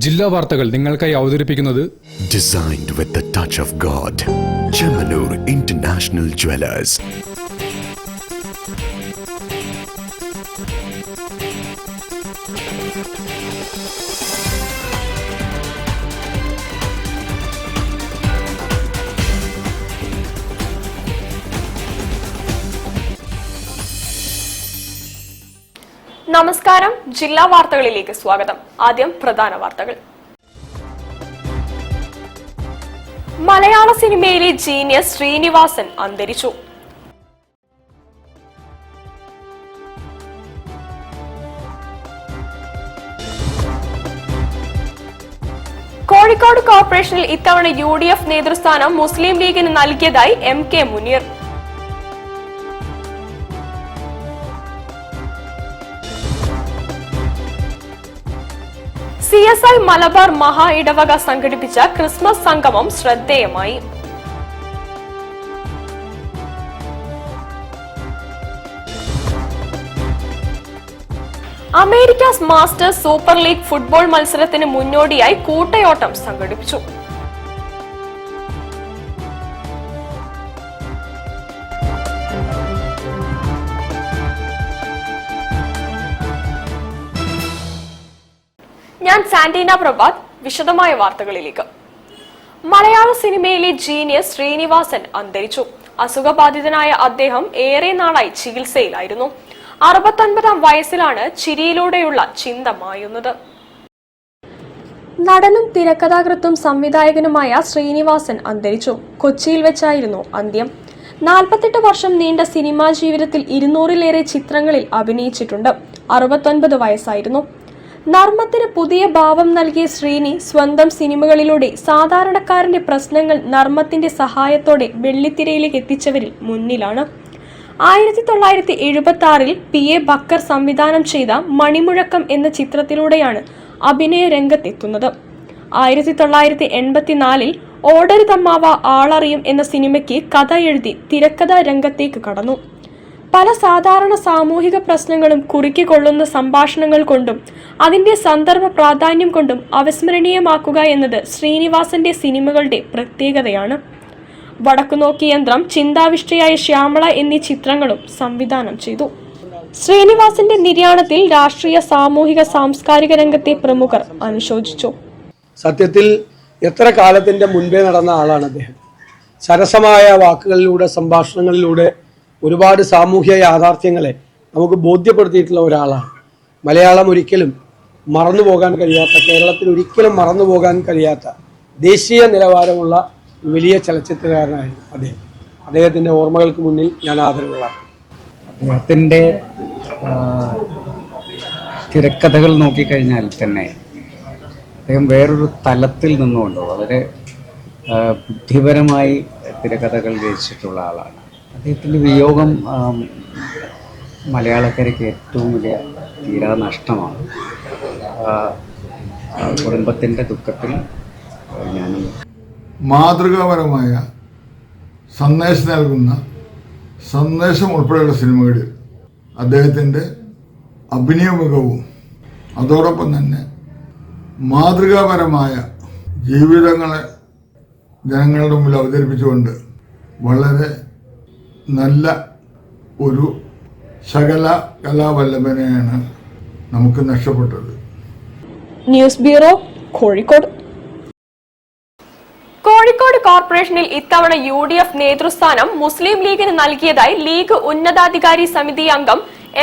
ജില്ലാ വാർത്തകൾ നിങ്ങൾക്കായി അവതരിപ്പിക്കുന്നത് Designed with the touch of God. Chemanur International Jewelers. നമസ്കാരം. ജില്ലാ വാർത്തകളിലേക്ക് സ്വാഗതം. ആദ്യം പ്രധാന വാർത്തകൾ. മലയാള സിനിമയിലെ ജീനിയസ് ശ്രീനിവാസൻ അന്തരിച്ചു. കോഴിക്കോട് കോർപ്പറേഷനിൽ ഇത്തവണ UDF നേതൃസ്ഥാനം മുസ്ലിം ലീഗിന് നൽകിയതായി MK മുനീർ. CSI മലബാർ മഹാ ഇടവക സംഘടിപ്പിച്ച ക്രിസ്മസ് സംഗമം ശ്രദ്ധേയമായി. Americas masters super league football മത്സരത്തിന് മുന്നോടിയായി കൂട്ടയോട്ടം സംഘടിപ്പിച്ചു. ഞാൻ സാന്റീന പ്രഭാത്. വിശദമായ വാർത്തകളിലേക്ക്. മലയാള സിനിമയിലെ ജീനിയസ് ശ്രീനിവാസൻ അന്തരിച്ചു. അസുഖബാധിതനായ അദ്ദേഹം ഏറെ നാളായി ചികിത്സയിലായിരുന്നു. 69-ാം വയസ്സിലാണ് ചിരിയിലൂടെയുള്ള ചിന്ത മായുന്നത്. നടനും തിരക്കഥാകൃത്തും സംവിധായകനുമായ ശ്രീനിവാസൻ അന്തരിച്ചു. കൊച്ചിയിൽ വെച്ചായിരുന്നു അന്ത്യം. 48 വർഷം നീണ്ട സിനിമാ ജീവിതത്തിൽ 200-ലേറെ ചിത്രങ്ങളിൽ അഭിനയിച്ചിട്ടുണ്ട്. 69 വയസ്സായിരുന്നു. നർമ്മത്തിന് പുതിയ ഭാവം നൽകിയ ശ്രീനി സ്വന്തം സിനിമകളിലൂടെ സാധാരണക്കാരന്റെ പ്രശ്നങ്ങൾ നർമ്മത്തിന്റെ സഹായത്തോടെ വെള്ളിത്തിരയിലേക്ക് എത്തിച്ചവരിൽ മുന്നിലാണ്. 1976-ൽ PA ബക്കർ സംവിധാനം ചെയ്ത മണിമുഴക്കം എന്ന ചിത്രത്തിലൂടെയാണ് അഭിനയ രംഗത്തെത്തുന്നത്. 1984-ൽ ഓടരുതമ്മാവ ആളറിയും എന്ന സിനിമയ്ക്ക് കഥ എഴുതി തിരക്കഥാ രംഗത്തേക്ക് കടന്നു. പല സാധാരണ സാമൂഹിക പ്രശ്നങ്ങളും കുറുക്കിക്കൊള്ളുന്ന സംഭാഷണങ്ങൾ കൊണ്ടും അതിന്റെ സന്ദർഭ പ്രാധാന്യം കൊണ്ടും അവിസ്മരണീയമാക്കുക എന്നത് ശ്രീനിവാസന്റെ സിനിമകളുടെ പ്രത്യേകതയാണ്. വടക്കുനോക്കി യന്ത്രം, ചിന്താവിഷ്ടയായ ശ്യാമള എന്നീ ചിത്രങ്ങളും സംവിധാനം ചെയ്തു. ശ്രീനിവാസന്റെ നിര്യാണത്തിൽ രാഷ്ട്രീയ, സാമൂഹിക, സാംസ്കാരിക രംഗത്തെ പ്രമുഖർ അനുശോചിച്ചു. സത്യത്തിൽ എത്ര കാലത്തിന്റെ മുൻപേ നടന്ന ആളാണ് അദ്ദേഹം. സരസമായ വാക്കുകളിലൂടെ, സംഭാഷണങ്ങളിലൂടെ ഒരുപാട് സാമൂഹ്യ യാഥാർത്ഥ്യങ്ങളെ നമുക്ക് ബോധ്യപ്പെടുത്തിയിട്ടുള്ള ഒരാളാണ്. മലയാളം ഒരിക്കലും മറന്നു പോകാൻ കഴിയാത്ത, കേരളത്തിൽ ഒരിക്കലും മറന്നു പോകാൻ കഴിയാത്ത ദേശീയ നിലവാരമുള്ള വലിയ ചലച്ചിത്രകാരനായിരുന്നു അദ്ദേഹം. അദ്ദേഹത്തിൻ്റെ ഓർമ്മകൾക്ക് മുന്നിൽ ഞാൻ ആദരവുകളാണ്. അദ്ദേഹത്തിൻ്റെ തിരക്കഥകൾ നോക്കിക്കഴിഞ്ഞാൽ തന്നെ അദ്ദേഹം വേറൊരു തലത്തിൽ നിന്നുകൊണ്ട് വളരെ ബുദ്ധിപരമായി തിരക്കഥകൾ രചിച്ചിട്ടുള്ള ആളാണ്. അദ്ദേഹത്തിൻ്റെ വിയോഗം മലയാളക്കരയ്ക്ക് ഏറ്റവും വലിയ തീരാ നഷ്ടമാണ്. കുടുംബത്തിൻ്റെ ദുഃഖത്തിൽ ഞാനും. മാതൃകാപരമായ സന്ദേശം നൽകുന്ന സന്ദേശം ഉൾപ്പെടെയുള്ള സിനിമകളിൽ അദ്ദേഹത്തിൻ്റെ അഭിനയ മികവും അതോടൊപ്പം തന്നെ മാതൃകാപരമായ ജീവിതങ്ങളെ ജനങ്ങളുടെ മുമ്പിൽ അവതരിപ്പിച്ചുകൊണ്ട് വളരെ നല്ല ഒരു ശകല കലാവല്ലഭനെയാണ് നമുക്ക് നഷ്ടപ്പെട്ടത്. News bureau, Kozhikode. കോഴിക്കോട് കോർപ്പറേഷനിൽ ഇത്തവണ UDF നേതൃസ്ഥാനം മുസ്ലിം ലീഗിന് നൽകിയതായി ലീഗ് ഉന്നതാധികാരി സമിതി അംഗം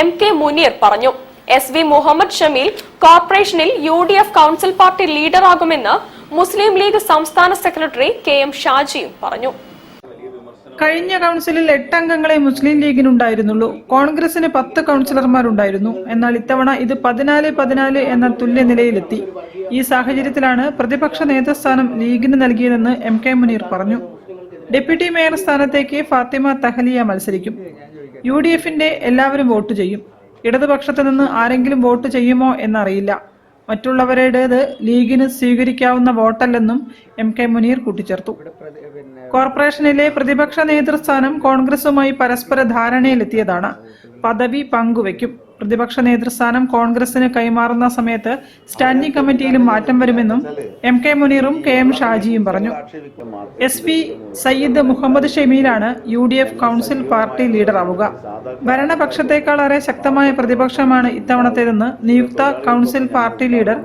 MK മുനീർ പറഞ്ഞു. SV മുഹമ്മദ് ഷമീൽ കോർപ്പറേഷനിൽ UDF കൗൺസിൽ പാർട്ടി ലീഡറാകുമെന്ന് മുസ്ലിം ലീഗ് സംസ്ഥാന സെക്രട്ടറി KM ഷാജിയും പറഞ്ഞു. കഴിഞ്ഞ കൗൺസിലിൽ 8 അംഗങ്ങളെ മുസ്ലിം ലീഗിനുണ്ടായിരുന്നുള്ളൂ. കോൺഗ്രസിന് 10 കൗൺസിലർമാരുണ്ടായിരുന്നു. എന്നാൽ ഇത്തവണ ഇത് 14-14 എന്ന തുല്യ നിലയിലെത്തി. ഈ സാഹചര്യത്തിലാണ് പ്രതിപക്ഷ നേതൃസ്ഥാനം ലീഗിന് നൽകിയതെന്ന് MK മുനീർ പറഞ്ഞു. ഡെപ്യൂട്ടി മേയർ സ്ഥാനത്തേക്ക് ഫാത്തിമ തഹലിയ മത്സരിക്കും. UDFന്റെ എല്ലാവരും വോട്ട് ചെയ്യും. ഇടതുപക്ഷത്തു നിന്ന് ആരെങ്കിലും വോട്ട് ചെയ്യുമോ എന്നറിയില്ല. മറ്റുള്ളവരുടേത് ലീഗിന് സ്വീകരിക്കാവുന്ന വോട്ടല്ലെന്നും MK മുനീർ കൂട്ടിച്ചേർത്തു. കോർപ്പറേഷനിലെ പ്രതിപക്ഷ നേതൃസ്ഥാനം കോൺഗ്രസുമായി പരസ്പര ധാരണയിലെത്തിയതാണ്. പദവി പങ്കുവയ്ക്കും. പ്രതിപക്ഷ നേതൃസ്ഥാനം കോൺഗ്രസിന് കൈമാറുന്ന സമയത്ത് സ്റ്റാൻഡിംഗ് കമ്മിറ്റിയിലും മാറ്റം വരുമെന്നും MK മുനീറും KM ഷാജിയും പറഞ്ഞു. SP സയ്യിദ് മുഹമ്മദ് ഷമീലാണ് UDF കൗൺസിൽ പാർട്ടി ലീഡറാവുക. ഭരണപക്ഷത്തെക്കാളേറെ ശക്തമായ പ്രതിപക്ഷമാണ് ഇത്തവണത്തേതെന്ന് നിയുക്ത council party leader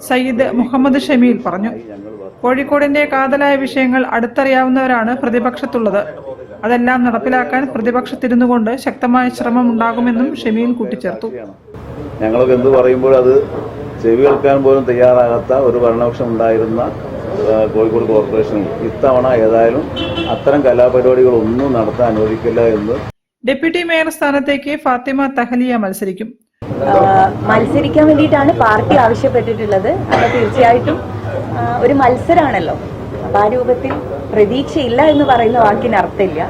Sayyid Muhammad Shameel പറഞ്ഞു. കോഴിക്കോടിന്റെ കാതലായ വിഷയങ്ങൾ അടുത്തറിയാവുന്നവരാണ് പ്രതിപക്ഷത്തുള്ളത്. അതെല്ലാം നടപ്പിലാക്കാൻ പ്രതിപക്ഷത്തിരുന്നുകൊണ്ട് ശക്തമായ ശ്രമം ഉണ്ടാകുമെന്നും ഷമീൽ കൂട്ടിച്ചേർത്തു. ഞങ്ങളൊക്കെ എന്ത് പറയുമ്പോൾ അത് ചെവി കേൾക്കാൻ പോലും തയ്യാറാകാത്ത ഒരു ഭരണപക്ഷം ഉണ്ടായിരുന്ന കോഴിക്കോട് കോർപ്പറേഷനിൽ ഇത്തവണ ഏതായാലും അത്തരം കലാപരിപാടികളൊന്നും നടത്താൻ അനുവദിക്കില്ല എന്ന്. ഡെപ്യൂട്ടി മേയർ സ്ഥാനത്തേക്ക് ഫാത്തിമ തഹലിയ മത്സരിക്കും. മത്സരിക്കാൻ വേണ്ടിയിട്ടാണ് പാർട്ടി ആവശ്യപ്പെട്ടിട്ടുള്ളത്. അത് തീർച്ചയായിട്ടും ഒരു മത്സരമാണല്ലോ. അപ്പം ആ രൂപത്തിൽ പ്രതീക്ഷയില്ല എന്ന് പറയുന്ന വാക്കിന് അർത്ഥമില്ല.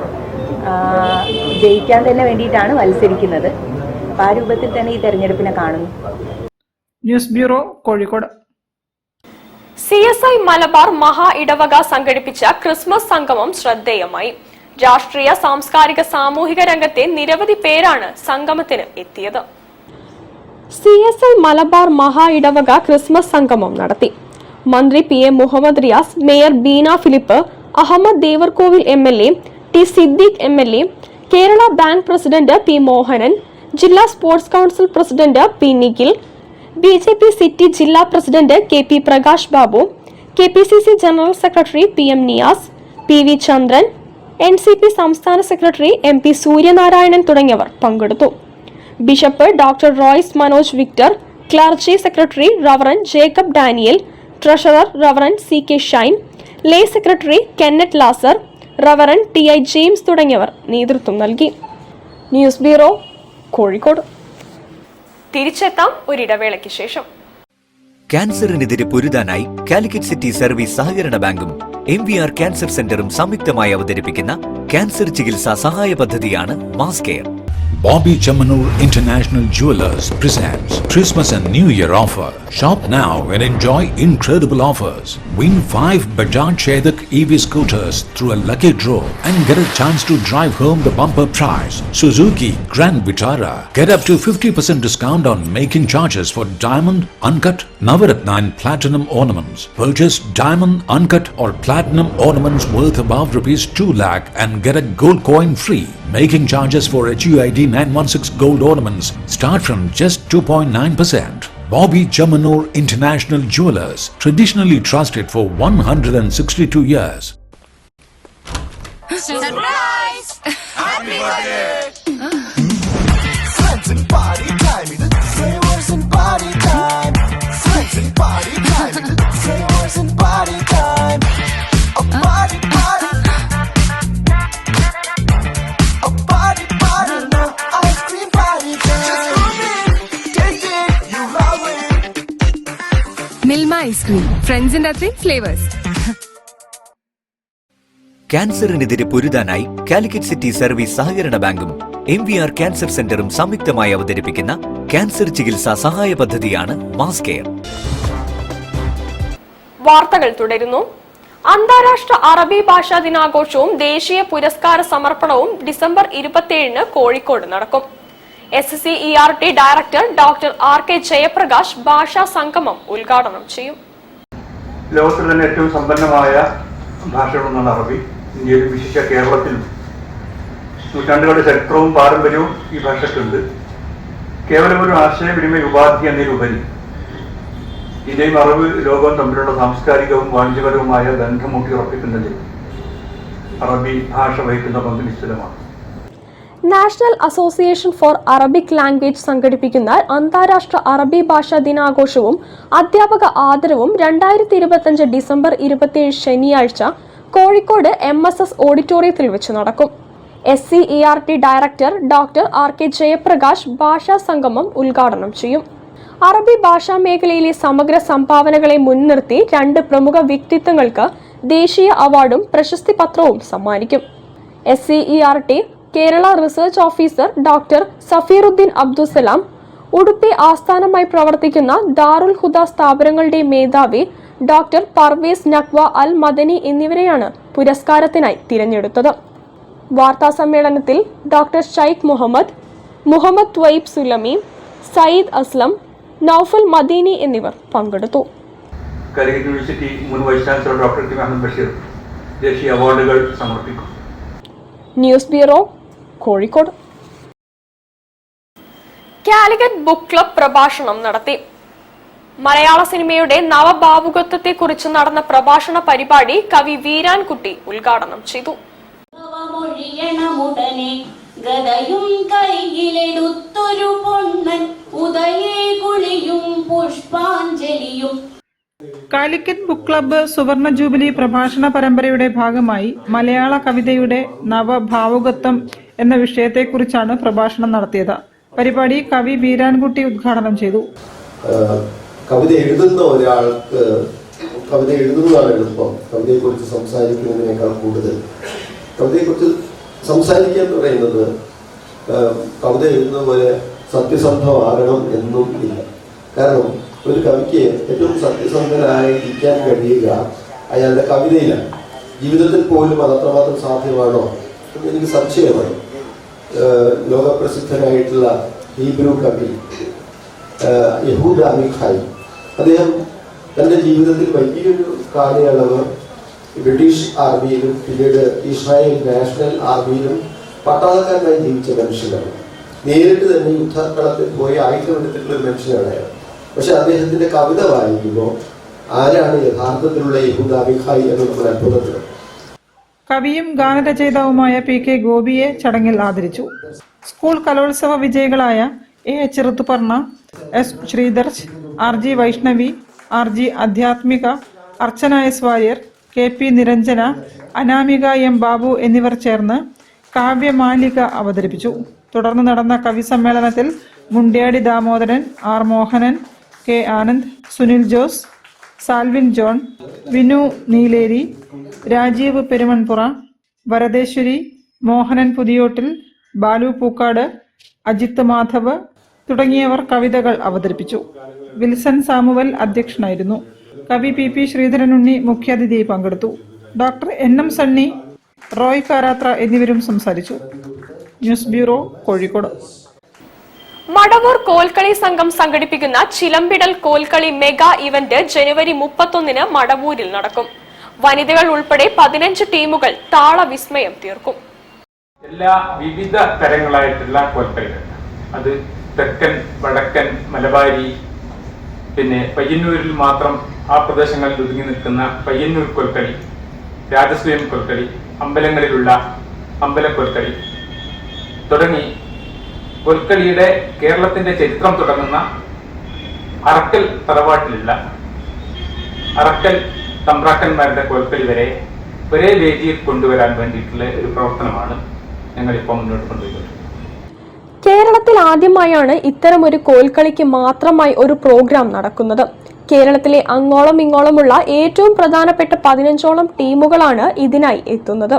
ജയിക്കാൻ തന്നെ വേണ്ടിയിട്ടാണ് മത്സരിക്കുന്നത്. അപ്പം ആ രൂപത്തിൽ തന്നെ ഈ തെരഞ്ഞെടുപ്പിനെ കാണുന്നു. News bureau, Kozhikode. CSI Malabar മഹാ ഇടവക സംഘടിപ്പിച്ച ക്രിസ്മസ് സംഗമം ശ്രദ്ധേയമായി. രാഷ്ട്രീയ, സാംസ്കാരിക, സാമൂഹിക രംഗത്തെ നിരവധി പേരാണ് സംഗമത്തിന് എത്തിയത്. CSI മലബാർ മഹാ ഇടവക ക്രിസ്മസ് സംഗമം നടത്തി. മന്ത്രി PM Muhammad Riyas, mayor Beena Philip, Ahammad Devarkovil MLA, T Siddique MLA, Kerala bank president P Mohanan, ജില്ലാ sports council president P Nikhil, BJP city ജില്ലാ president KP Prakash Babu, KPCC general secretary PM Niyas, PV Chandran, NCP സംസ്ഥാന സെക്രട്ടറി MP സൂര്യനാരായണൻ തുടങ്ങിയവർ പങ്കെടുത്തു. Bishop doctor Royce Manoj Victor, clergy secretary reverend Jacob Daniel, treasurer reverend CK Shine, lay secretary Kenneth Lazar, reverend TI James തുടങ്ങിയവർ നേതൃത്വം നൽകി. News bureau, Kozhikode. തിരിച്ചെത്താം ഒരിടവേളയ്ക്ക് ശേഷം. ക്യാൻസറിനെതിരെ പൊരുതാനായി കാലിക്കറ്റ് സിറ്റി സർവീസ് സഹകരണ ബാങ്കും MVR ക്യാൻസർ സെന്ററും സംയുക്തമായി അവതരിപ്പിക്കുന്ന ക്യാൻസർ ചികിത്സാ സഹായ പദ്ധതിയാണ് mass care. Bobby Chamanur International Jewelers presents Christmas and New Year offer. Shop now and enjoy incredible offers. Win 5 Bajaj Chetak EV scooters through a lucky draw and get a chance to drive home the bumper prize. Suzuki Grand Vitara. Get up to 50% discount on making charges for diamond, uncut, Navaratna and platinum ornaments. Purchase diamond, uncut or platinum ornaments worth above ₹2 lakh and get a gold coin free. Making charges for HUID 916 gold ornaments start from just 2.9%. Bobby Chamanur International Jewelers, traditionally trusted for 162 years. Surprise! Happy birthday! Friends and party time, flavors and party time. Friends and party time, flavors and party time. A party, party. A party, party, no ice cream party time. Just come in, taste it, you love it. Milma ice cream, friends and flavors. ക്യാൻസറിനെതിരെ പൊരുതാനായി Calicut city service സഹകരണ ബാങ്കും MVR cancer സെന്ററും സംയുക്തമായി അവതരിപ്പിക്കുന്ന cancer ചികിത്സാ സഹായ പദ്ധതിയാണ് മാസ് കെയർ. വാർത്തകൾ തുടരുന്നു. അന്താരാഷ്ട്ര അറബി ഭാഷാ ദിനാഘോഷവും ദേശീയ പുരസ്കാര സമർപ്പണവും ഡിസംബർ 27 കോഴിക്കോട് നടക്കും. SCERT director doctor RK Jayaprakash ഭാഷാ സംഗമം ഉദ്ഘാടനം ചെയ്യും. ലോകത്തിൽ തന്നെ ഏറ്റവും സമ്പന്നമായ ഭാഷകളൊന്നാണ് അറബി. ഇന്ത്യയിലും വിശേഷിച്ച കേരളത്തിലും നൂറ്റാണ്ടുകളുടെ ചരിത്രവും പാരമ്പര്യവും ഈ ഭാഷയ്ക്കുണ്ട്. കേവലം ഒരു ആശയവിനിമയ ഉപാധി എന്നതിലുപരി ഇന്ത്യയും അറബ് ലോകവും തമ്മിലുള്ള സാംസ്കാരികവും വാണിജ്യപരവുമായ ബന്ധം ഊട്ടിയുറപ്പിക്കുന്നതിൽ അറബി ഭാഷ വഹിക്കുന്ന പങ്ക് നിശ്ചിതമാണ്. National association for Arabic language സംഘടിപ്പിക്കുന്ന അന്താരാഷ്ട്ര അറബി ഭാഷാ ദിനാഘോഷവും അധ്യാപക ആദരവും 2025 ഡിസംബർ 27 ശനിയാഴ്ച കോഴിക്കോട് MSS ഓഡിറ്റോറിയത്തിൽ വെച്ച് നടക്കും. SCERT director doctor RK Jayaprakash ഭാഷാ സംഗമം ഉദ്ഘാടനം ചെയ്യും. അറബി ഭാഷാ മേഖലയിലെ സമഗ്ര സംഭാവനകളെ മുൻനിർത്തി 2 പ്രമുഖ വ്യക്തിത്വങ്ങൾക്ക് ദേശീയ അവാർഡും പ്രശസ്തി പത്രവും സമ്മാനിക്കും. SCERT Kerala research officer doctor Safeeruddin Abdussalam, Udupi ആസ്ഥാനമായി പ്രവർത്തിക്കുന്ന ദാറുൽ ഹുദ സ്ഥാപനങ്ങളുടെ മേധാവി ഡോക്ടർ പർവേസ് നഖ്വ അൽ മദനി എന്നിവരെയാണ് പുരസ്കാരത്തിനായി തിരഞ്ഞെടുത്തത്. വാർത്താ സമ്മേളനത്തിൽ ഡോക്ടർ ഷൈഖ് മുഹമ്മദ് ത്വയ്ബ് സുലമി, സയ്യിദ് അസ്ലം, നൌഫൽ മദീനി എന്നിവർ പങ്കെടുത്തു. കാലിക്കറ്റ് യൂണിവേഴ്സിറ്റി മുൻ vice chancellor doctor T Muhammad Basheer ദേശീയ അവാർഡുകൾ സമർപ്പിക്കും. News bureau, Kozhikode. Calicut book club പ്രഭാഷണം നടത്തി. മലയാള സിനിമയുടെ നവഭാവുകത്വത്തെക്കുറിച്ച് നടന്ന പ്രഭാഷണ പരിപാടി കവി വീരാൻകുട്ടി ഉദ്ഘാടനം ചെയ്തു. ഗദയും കൈയിലെടുത്തൊരു പൊണ്ണൻ ഉദയേ കുളിയും പുഷ്പാഞ്ജലിയും. കാലിക്കറ്റ് ബുക്ക് ക്ലബ്ബ് സുവർണ ജൂബിലി പ്രഭാഷണ പരമ്പരയുടെ ഭാഗമായി മലയാള കവിതയുടെ നവഭാവുകത്വം എന്ന വിഷയത്തെക്കുറിച്ചാണ് പ്രഭാഷണം നടത്തിയത്. പരിപാടി കവി വീരാൻകുട്ടി ഉദ്ഘാടനം ചെയ്തു. കവിത എഴുതുന്ന ഒരാൾക്ക് കവിത എഴുതുന്നതാണ് എളുപ്പം. കവിതയെക്കുറിച്ച് സംസാരിക്കുന്നതിനേക്കാൾ കൂടുതൽ കവിതയെക്കുറിച്ച് സംസാരിക്കുക എന്ന് പറയുന്നത് കവിത എഴുതുന്ന പോലെ സത്യസന്ധമാകണം എന്നും ഇല്ല. കാരണം ഒരു കവിക്ക് ഏറ്റവും സത്യസന്ധനായിരിക്കാൻ കഴിയുക അയാളുടെ കവിതയിലാണ്. ജീവിതത്തിൽ പോലും അത് അത്രമാത്രം സാധ്യമാണോ എന്ന് എനിക്ക് സംശയമാണ്. ലോകപ്രസിദ്ധനായിട്ടുള്ള ഹീബ്രു കവി യഹൂദ അമിഖായി, അദ്ദേഹം തൻ്റെ ജീവിതത്തിൽ വലിയൊരു കാലയളവ് ബ്രിട്ടീഷ് ആർമിയിലും പിന്നീട് ഇസ്രായേൽ നാഷണൽ ആർമിയിലും പട്ടാളക്കാരനായി ജീവിച്ച മനുഷ്യനാണ്. നേരിട്ട് തന്നെ യുദ്ധക്കളത്തിൽ പോയി ആയുധമെടുത്തിട്ടുള്ള ഒരു മനുഷ്യനാണ് അയാൾ. പക്ഷെ അദ്ദേഹത്തിന്റെ കവിത വായിക്കുമ്പോൾ ആരാണ് യഥാർത്ഥത്തിലുള്ള യഹൂദ അമിഖായി എന്ന് നമ്മൾ അത്ഭുതപ്പെടും. കവിയും ഗാനരചയിതാവുമായ പി.കെ. ഗോപിയെ ചടങ്ങിൽ ആദരിച്ചു. സ്കൂൾ കലോത്സവ വിജയികളായ AH. Rithuparna, S. Sreedharj, RG. Vaishnavi, RG. Adhyathmika, Archana S. Warrier, KP. Niranjana, Anamika M. Babu എന്നിവർ ചേർന്ന് കാവ്യമാലിക അവതരിപ്പിച്ചു. തുടർന്ന് നടന്ന കവി സമ്മേളനത്തിൽ മുണ്ട്യാടി ദാമോദരൻ, ആർ. മോഹനൻ, കെ. ആനന്ദ്, സുനിൽ ജോസ്, സാൽവിൻ ജോൺ, വിനു നീലേരി, രാജീവ് പെരുമൺപുറ, വരദേശ്വരി, മോഹനൻ പുതിയോട്ടിൽ, ബാലു പൂക്കാട്, അജിത്ത് മാധവ് തുടങ്ങിയവർ കവിതകൾ അവതരിപ്പിച്ചു. വിൽസൺ സാമുവൽ അധ്യക്ഷനായിരുന്നു. കവി പി. ശ്രീധരനുണ്ണി മുഖ്യാതിഥിയായി പങ്കെടുത്തു. Doctor NM. സണ്ണി, റോയ് കാരാത്ര എന്നിവരും സംസാരിച്ചു. News bureau, Kozhikode. മടവൂർ കോൽക്കളി സംഘം സംഘടിപ്പിക്കുന്ന ചിലമ്പിടൽ കോൽക്കളി മെഗാ ഇവന്റ് ജനുവരി 31 മടവൂരിൽ നടക്കും. വനിതകൾ ഉൾപ്പെടെ 15 ടീമുകൾ താളവിസ്മയം തീർക്കും. എല്ലാ വിവിധ തരങ്ങളായിട്ടുള്ള കോൽക്കളികൾ, അത് തെക്കൻ, വടക്കൻ, മലബാരി, പിന്നെ പയ്യന്നൂരിൽ മാത്രം ആ പ്രദേശങ്ങളിൽ ഒതുങ്ങി നിൽക്കുന്ന പയ്യന്നൂർ കോൽക്കളി, രാജസ്വയം കോൽക്കളി, അമ്പലങ്ങളിലുള്ള അമ്പലക്കോൽക്കളി തുടങ്ങി കോൽക്കളിയുടെ കേരളത്തിന്റെ ചരിത്രം തുടങ്ങുന്ന അറക്കൽ തറവാട്ടിലുള്ള അറക്കൽ തമ്പ്രാക്കന്മാരുടെ കോൽക്കളി വരെ ഒരേ വേദിയിൽ കൊണ്ടുവരാൻ വേണ്ടിയിട്ടുള്ള ഒരു പ്രവർത്തനമാണ് ഞങ്ങളിപ്പോൾ മുന്നോട്ട് കൊണ്ടുപോകുന്നത്. കേരളത്തിൽ ആദ്യമായാണ് ഇത്തരമൊരു കോൽക്കളിക്ക് മാത്രമായി ഒരു പ്രോഗ്രാം നടക്കുന്നത്. കേരളത്തിലെ അങ്ങോളം ഇങ്ങോളമുള്ള ഏറ്റവും പ്രധാനപ്പെട്ട 15ഓളം ടീമുകളാണ് ഇതിനായി എത്തുന്നത്.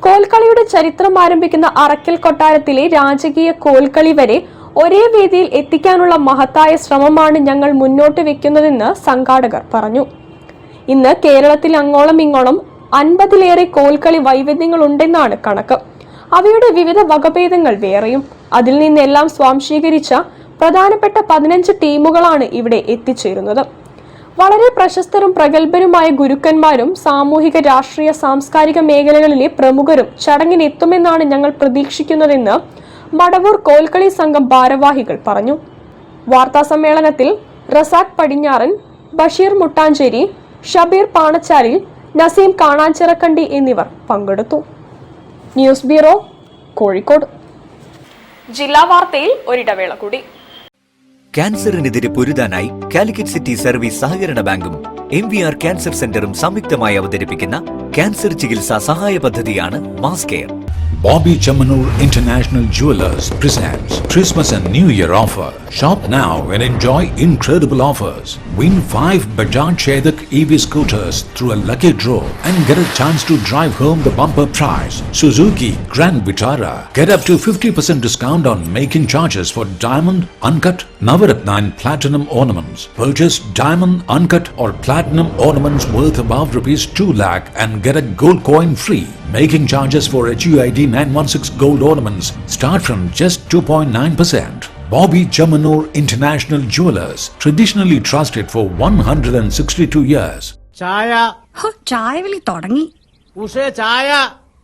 കോൽക്കളിയുടെ ചരിത്രം ആരംഭിക്കുന്ന അറക്കൽ കൊട്ടാരത്തിലെ രാജകീയ കോൽക്കളി വരെ ഒരേ വേദിയിൽ എത്തിക്കാനുള്ള മഹത്തായ ശ്രമമാണ് ഞങ്ങൾ മുന്നോട്ട് വെക്കുന്നതെന്ന് സംഘാടകർ പറഞ്ഞു. ഇന്ന് കേരളത്തിൽ അങ്ങോളം ഇങ്ങോളം 50ലേറെ കോൽക്കളി വൈവിധ്യങ്ങൾ ഉണ്ടെന്നാണ് കണക്ക്. അവയുടെ വിവിധ വകഭേദങ്ങൾ വേറെയും. അതിൽ നിന്നെല്ലാം സ്വാംശീകരിച്ച പ്രധാനപ്പെട്ട 15 ടീമുകളാണ് ഇവിടെ എത്തിച്ചേരുന്നത്. വളരെ പ്രശസ്തരും പ്രഗത്ഭരുമായ ഗുരുക്കന്മാരും സാമൂഹിക, രാഷ്ട്രീയ, സാംസ്കാരിക മേഖലകളിലെ പ്രമുഖരും ചടങ്ങിനെത്തുമെന്നാണ് ഞങ്ങൾ പ്രതീക്ഷിക്കുന്നതെന്ന് മടവൂർ കോൽക്കളി സംഘം ഭാരവാഹികൾ പറഞ്ഞു. വാർത്താസമ്മേളനത്തിൽ റസാഖ് പടിഞ്ഞാറൻ, ബഷീർ മുട്ടാഞ്ചേരി, ഷബീർ പാണച്ചാലിൽ, നസീം കാണാച്ചിറക്കണ്ടി എന്നിവർ പങ്കെടുത്തു. News bureau, Kozhikode. ജില്ലാ വാർത്തയിൽ ഒരിടവേള കൂടി. ക്യാൻസറിനെതിരെ പൊരുതാനായി കാലിക്കറ്റ് സിറ്റി സർവീസ് സഹകരണ ബാങ്കും MVR ക്യാൻസർ സെന്ററും സംയുക്തമായി അവതരിപ്പിക്കുന്ന ക്യാൻസർ ചികിത്സാ സഹായ പദ്ധതിയാണ് mass care. Bobby Chamanur International Jewelers presents Christmas and New Year offer. Shop now and enjoy incredible offers. Win 5 Bajaj Chetak EV scooters through a lucky draw and get a chance to drive home the bumper prize. Suzuki Grand Vitara. Get up to 50% discount on making charges for diamond, uncut, Navaratna and platinum ornaments. Purchase diamond, uncut or platinum ornaments worth above ₹2 lakh and get a gold coin free. Making charges for HUID 916 gold ornaments start from just 2.9%. Bobby Chamanur International Jewelers, traditionally trusted for 162 years. ചായ ചായ വിളി തുടങ്ങി. ഉഷേ ചായ.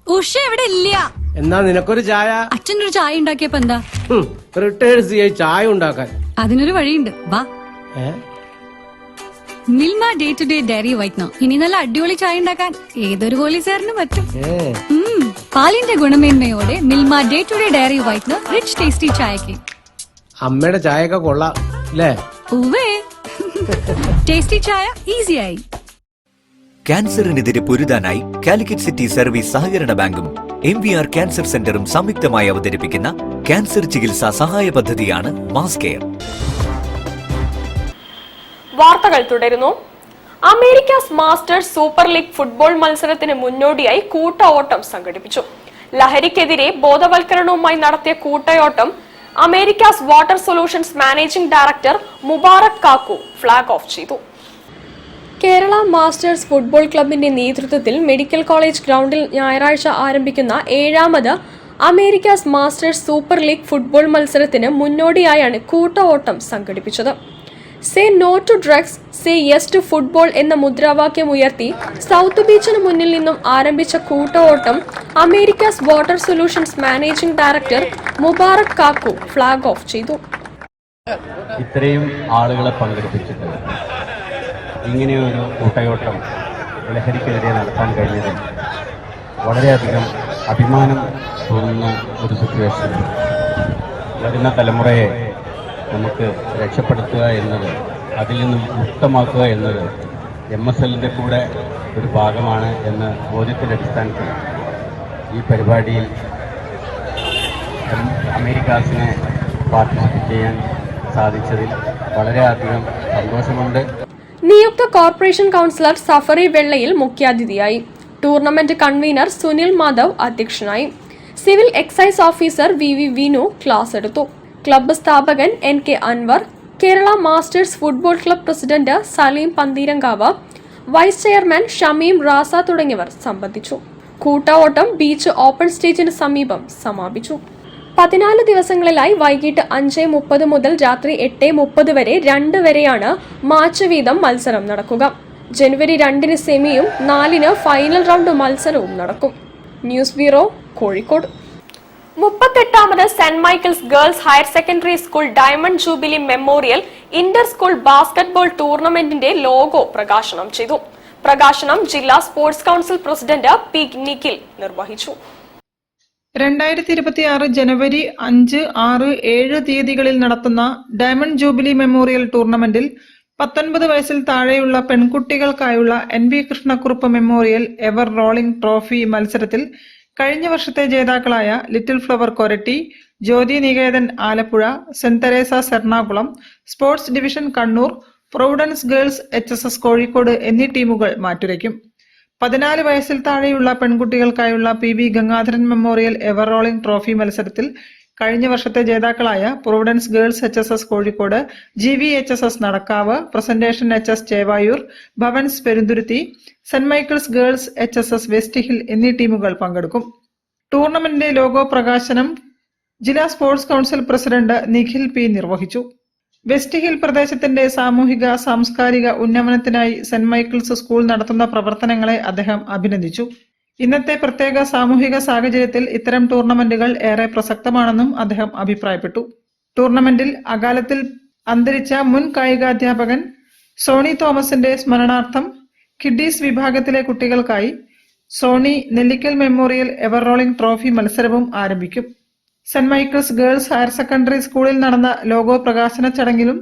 ഉഷ ഇവിടെ ഇല്ല. എന്നാ നിനക്കൊരു ചായ. അച്ഛനൊരു ചായ ഉണ്ടാക്കിയപ്പോ എന്താ? റിട്ടയർഡ് CI ചായ ഉണ്ടാക്കാൻ. അതിനൊരു വഴിയുണ്ട്, വാ. Milma day to day dairy whitener. ഇനി നല്ല അടിപൊളി ചായ ഉണ്ടാക്കാൻ ഏതൊരു പോലീസുകാരനും പറ്റും. പാലിന്റെ ഗുണമേന്മയോടെ Milma day to day dairy whitener rich tasty ചായക്ക്. അമ്മയുടെ ചായയൊക്കെ കൊള്ളാം അല്ലേ? ഉവ്വേ, ടേസ്റ്റി ചായ ഈസിയായി. ക്യാൻസറിനെതിരെ പൊരുതാനായി കാലിക്കറ്റ് സിറ്റി സർവീസ് സഹകരണ ബാങ്കും MVR ക്യാൻസർ സെന്ററും സംയുക്തമായി അവതരിപ്പിക്കുന്ന ക്യാൻസർ ചികിത്സാ സഹായ പദ്ധതിയാണ് മാസ് കെയർ. വാർത്തകൾ തുടരുന്നു. Americas masters super league football മത്സരത്തിന് മുന്നോടിയായി കൂട്ടയോട്ടം സംഘടിപ്പിച്ചു. ലഹരിക്കെതിരെ ബോധവൽക്കരണവുമായി നടത്തിയ കൂട്ടയോട്ടം Americas water solutions managing director Mubarak Kakku flag of ചെയ്തു. കേരള മാസ്റ്റേഴ്സ് ഫുട്ബോൾ ക്ലബിന്റെ നേതൃത്വത്തിൽ മെഡിക്കൽ കോളേജ് ഗ്രൗണ്ടിൽ ഞായറാഴ്ച ആരംഭിക്കുന്ന 7ാമത് Americas masters super league football മത്സരത്തിന് മുന്നോടിയായാണ് കൂട്ടയോട്ടം സംഘടിപ്പിച്ചത്. Say no to drugs, say yes to football എന്ന മുദ്രാവാക്യം ഉയർത്തി സൗത്ത് ബീച്ചിന് മുന്നിൽ നിന്നും ആരംഭിച്ച കൂട്ടയോട്ടം Americas water solutions managing director Mubarak Kakku flag of ചെയ്തു. ഇത്രയും ആളുകളെ പങ്കെടുപ്പിച്ചിട്ട് ഇങ്ങനെയൊരു കൂട്ടയോട്ടം ലഹരിക്കെതിരെ നടത്താൻ കഴിഞ്ഞതിൽ വളരെയധികം അഭിമാനം തോന്നുന്ന ഒരു സിറ്റുവേഷൻ. വരുന്ന തലമുറയെ നമുക്ക് രക്ഷപ്പെടുത്തുക എന്നത്, അതിൽ നിന്നും മുക്തമാക്കുക എന്നത് MSLന്റെ കൂടെ ഒരു ഭാഗമാണ് എന്ന ബോധ്യത്തിൻ്റെ അടിസ്ഥാനത്തിൽ ഈ പരിപാടിയിൽ അമേരിക്കാസിനെ പാർട്ടിസിപ്പേറ്റ് ചെയ്യാൻ സാധിച്ചതിൽ വളരെയധികം സന്തോഷമുണ്ട്. നിയുക്ത കോർപ്പറേഷൻ കൗൺസിലർ സഫറി വെള്ളയിൽ മുഖ്യാതിഥിയായി. ടൂർണമെന്റ് കൺവീനർ സുനിൽ മാധവ് അധ്യക്ഷനായി. Civil excise officer VV Vinu class എടുത്തു. ക്ലബ്ബ് സ്ഥാപകൻ NK Anwar, Kerala masters football club president Saleem Pantheerankavu, vice chairman Shameem Raza തുടങ്ങിയവർ സംബന്ധിച്ചു. കൂട്ടയോട്ടം ബീച്ച് ഓപ്പൺ സ്റ്റേജിന് സമീപം സമാപിച്ചു. 14 ദിവസങ്ങളിലായി വൈകിട്ട് 5:30 മുതൽ രാത്രി 8:30 വരെ 2 വരെയാണ് മാച്ച് വീതം മത്സരം നടക്കുക. ജനുവരി 2-ന് സെമിയും 4-ന് ഫൈനൽ റൗണ്ട് മത്സരവും നടക്കും. News bureau, Kozhikode. 38ാമത് Saint Michael's girls higher secondary school diamond jubilee memorial inter school basketball ടൂർണമെന്റിന്റെ ലോഗോ പ്രകാശനം ചെയ്തു. പ്രകാശനം ജില്ലാ sports council president P. Nikhil നിർവഹിച്ചു. 2026 ജനുവരി 5, 6, 7 തീയതികളിൽ നടത്തുന്ന ഡയമണ്ട് ജൂബിലി മെമ്മോറിയൽ ടൂർണമെന്റിൽ 19 വയസ്സിൽ താഴെയുള്ള പെൺകുട്ടികൾക്കായുള്ള NB Krishnakurup memorial ever rolling trophy മത്സരത്തിൽ കഴിഞ്ഞ വർഷത്തെ ജേതാക്കളായ ലിറ്റിൽ ഫ്ലവർ കൊരട്ടി, ജ്യോതി നികേതൻ ആലപ്പുഴ, സെന്റ് Teresa's Ernakulam, sports division Kannur, Providence Girls HSS Kozhikode എന്നീ ടീമുകൾ മാറ്റുരയ്ക്കും. 14 വയസ്സിൽ താഴെയുള്ള പെൺകുട്ടികൾക്കായുള്ള PB Gangadharan memorial ever rolling trophy മത്സരത്തിൽ കഴിഞ്ഞ വർഷത്തെ ജേതാക്കളായ Providence Girls HSS Kozhikode, GVHSS Nadakkavu, Presentation HS Chevayur, Bhavans Perunthuruthy, സെന്റ് Michael's Girls HSS West Hill എന്നീ ടീമുകൾ പങ്കെടുക്കും. ടൂർണമെന്റിന്റെ ലോഗോ പ്രകാശനം ജില്ലാ sports council president Nikhil P. നിർവഹിച്ചു. വെസ്റ്റ് ഹിൽ പ്രദേശത്തിന്റെ സാമൂഹിക സാംസ്കാരിക ഉന്നമനത്തിനായി സെന്റ് മൈക്കിൾസ് സ്കൂൾ നടത്തുന്ന പ്രവർത്തനങ്ങളെ അദ്ദേഹം അഭിനന്ദിച്ചു. ഇന്നത്തെ പ്രത്യേക സാമൂഹിക സാഹചര്യത്തിൽ ഇത്തരം ടൂർണമെന്റുകൾ ഏറെ പ്രസക്തമാണെന്നും അദ്ദേഹം അഭിപ്രായപ്പെട്ടു. ടൂർണമെന്റിൽ അകാലത്തിൽ അന്തരിച്ച മുൻ കായികാധ്യാപകൻ സോണി തോമസിന്റെ സ്മരണാർത്ഥം കിഡ്ഡീസ് വിഭാഗത്തിലെ കുട്ടികൾക്കായി Sony Nellikkal memorial ever rolling trophy മത്സരവും ആരംഭിക്കും. Saint Michael's girls higher secondary സ്കൂളിൽ നടന്ന ലോഗോ പ്രകാശന ചടങ്ങിലും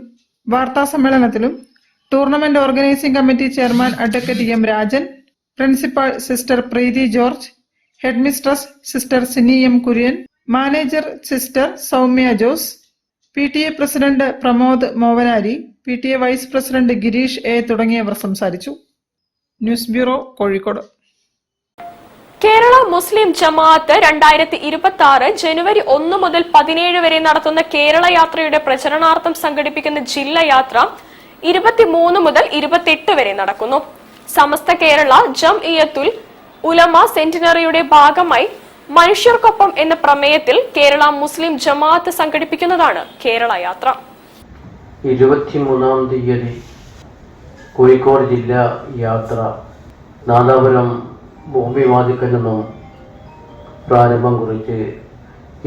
വാർത്താ സമ്മേളനത്തിലും tournament organising committee chairman advocate M. Rajan, principal sister Preethi George, head mistress sister Sini M. Kurian, manager sister Soumya Jose, PTA president Pramod Movanari, PTA vice president Gireesh A. തുടങ്ങിയവർ സംസാരിച്ചു. News bureau, Kozhikode. Kerala Muslim Jamaath 2026 ജനുവരി 1 മുതൽ 17 വരെ നടത്തുന്ന കേരള യാത്രയുടെ പ്രചരണാർത്ഥം സംഘടിപ്പിക്കുന്ന ജില്ലാ യാത്ര 23 മുതൽ 28 വരെ നടക്കുന്നു. സമസ്ത കേരള ജംഇയ്യത്തുൽ ഉലമ സെന്റിനറിയുടെ ഭാഗമായി മനുഷ്യർക്കൊപ്പം എന്ന പ്രമേയത്തിൽ കേരള മുസ്ലിം ജമാഅത്ത് സംഘടിപ്പിക്കുന്നതാണ് കേരള യാത്ര. 23-ാം തീയതി കോഴിക്കോട് ജില്ലാ യാത്ര നാദാപുരം ഭൂമിവാദിക്കൽ നിന്നും പ്രാരംഭം കുറിച്ച്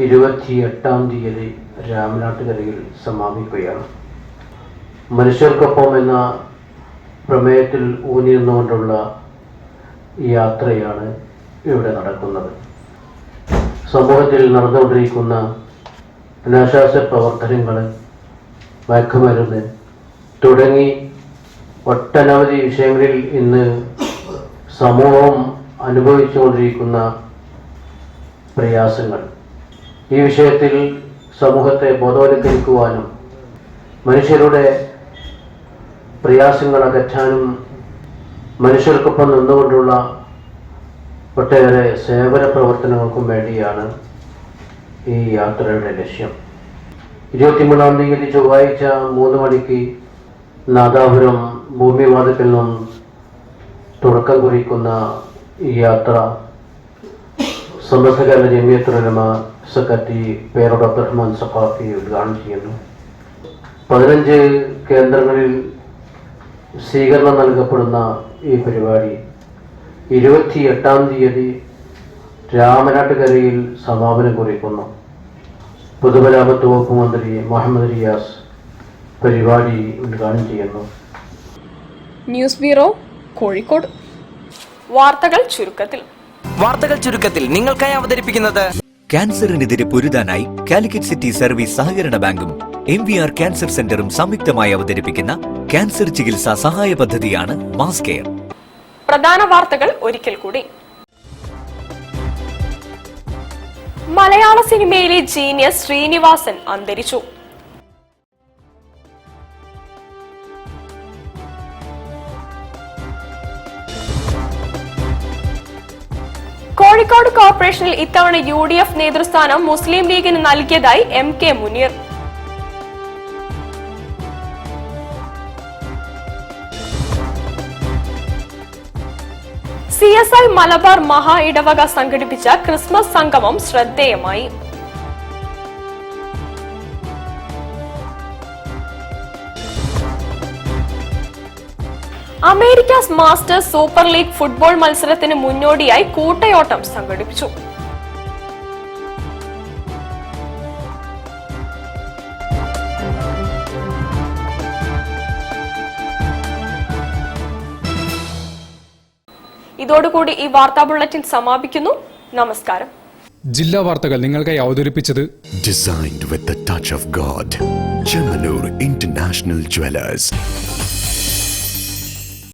28-ാം തീയതി രാമനാട്ടുകരയിൽ സമാപിക്കുകയാണ്. മനുഷ്യർക്കൊപ്പം എന്ന പ്രമേയത്തിൽ ഊന്നി നിന്നുകൊണ്ടുള്ള യാത്രയാണ് ഇവിടെ നടക്കുന്നത്. സമൂഹത്തിൽ നടന്നുകൊണ്ടിരിക്കുന്ന അനാശാസ പ്രവർത്തനങ്ങൾ, മയക്കുമരുന്ന് തുടങ്ങി ഒട്ടനവധി വിഷയങ്ങളിൽ ഇന്ന് സമൂഹം അനുഭവിച്ചുകൊണ്ടിരിക്കുന്ന പ്രയാസങ്ങൾ, ഈ വിഷയത്തിൽ സമൂഹത്തെ ബോധവൽക്കരിക്കുവാനും മനുഷ്യരുടെ പ്രയാസങ്ങൾ അകറ്റാനും മനുഷ്യർക്കൊപ്പം നിന്നുകൊണ്ടുള്ള ഒട്ടേറെ സേവന പ്രവർത്തനങ്ങൾക്കും വേണ്ടിയാണ് ഈ യാത്രയുടെ ലക്ഷ്യം. 23-ാം തീയതി ചൊവ്വാഴ്ച 3 മണിക്ക് നാദാപുരം ഭൂമിവാദത്തിൽ നിന്നും തുടക്കം കുറിക്കുന്ന ഈ യാത്ര സമസ്ത കേരള ജമിയത്തുൽ ഉലമ സെക്രട്ടറി പേരോട് അബ്ദുറഹ്മാൻ സഖാഫി ഉദ്ഘാടനം ചെയ്യുന്നു. 15 കേന്ദ്രങ്ങളിൽ സ്വീകരണം നൽകപ്പെടുന്ന ഈ പരിപാടി 28-ാം തീയതി രാമനാട്ടുകരയിൽ സമാപനം കുറിക്കുന്നു. പൊതുമരാമത്ത് വകുപ്പ് മന്ത്രി മുഹമ്മദ് റിയാസ് പരിപാടി ഉദ്ഘാടനം ചെയ്യുന്നു. News bureau, Kozhikode. വാർത്തകൾ ചുരുക്കത്തിൽ നിങ്ങൾക്കായി അവതരിപ്പിക്കുന്നത് ക്യാൻസറിനെതിരെ പൊരുതാനായി കാലിക്കറ്റ് സിറ്റി സർവീസ് സഹകരണ ബാങ്കും MVR ക്യാൻസർ സെന്ററും സംയുക്തമായി അവതരിപ്പിക്കുന്ന ക്യാൻസർ ചികിത്സാ സഹായ പദ്ധതിയാണ് മാസ് കെയർ. പ്രധാന വാർത്തകൾ ഒരിക്കൽ കൂടി. മലയാള സിനിമയിലെ ജീനിയസ് ശ്രീനിവാസൻ അന്തരിച്ചു. കോഴിക്കോട് കോർപ്പറേഷനിൽ ഇത്തവണ UDF നേതൃസ്ഥാനം മുസ്ലിം ലീഗിന് നൽകിയതായി MK മുനീർ. CSI മലബാർ മഹാ ഇടവക സംഘടിപ്പിച്ച ക്രിസ്മസ് സംഗമം ശ്രദ്ധേയമായി. Americas masters super league football മത്സരത്തിന് മുന്നോടിയായി കൂട്ടയോട്ടം സംഘടിപ്പിച്ചു. ഇതോടുകൂടി ഈ വാർത്താ ബുള്ളറ്റിൻ സമാപിക്കുന്നു. നമസ്കാരം. ജില്ലാ വാർത്തകൾ നിങ്ങൾക്കായി അവതരിപ്പിച്ചത് Designed with the touch of God. Chemanur International Jewelers.